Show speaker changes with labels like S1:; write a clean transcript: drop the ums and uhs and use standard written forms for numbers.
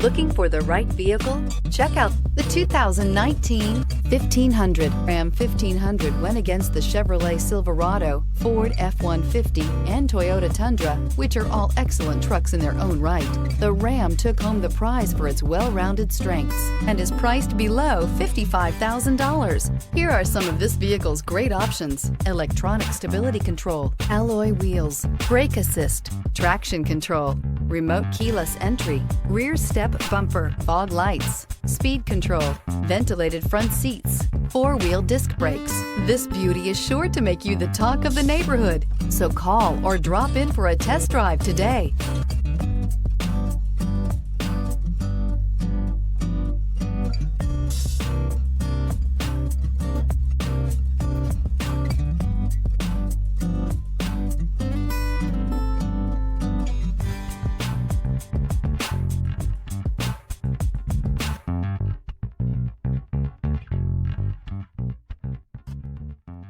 S1: Looking for the right vehicle? Check out the 2019 1500. Ram 1500 went against the Chevrolet Silverado, Ford F-150, and Toyota Tundra, which are all excellent trucks in their own right. The Ram took home the prize for its well-rounded strengths and is priced below $55,000. Here are some of this vehicle's great options: electronic stability control, alloy wheels, brake assist, traction control, remote keyless entry, rear step bumper, fog lights, speed control, ventilated front seats, four-wheel disc brakes. This beauty is sure to make you the talk of the neighborhood. So call or drop in for a test drive today.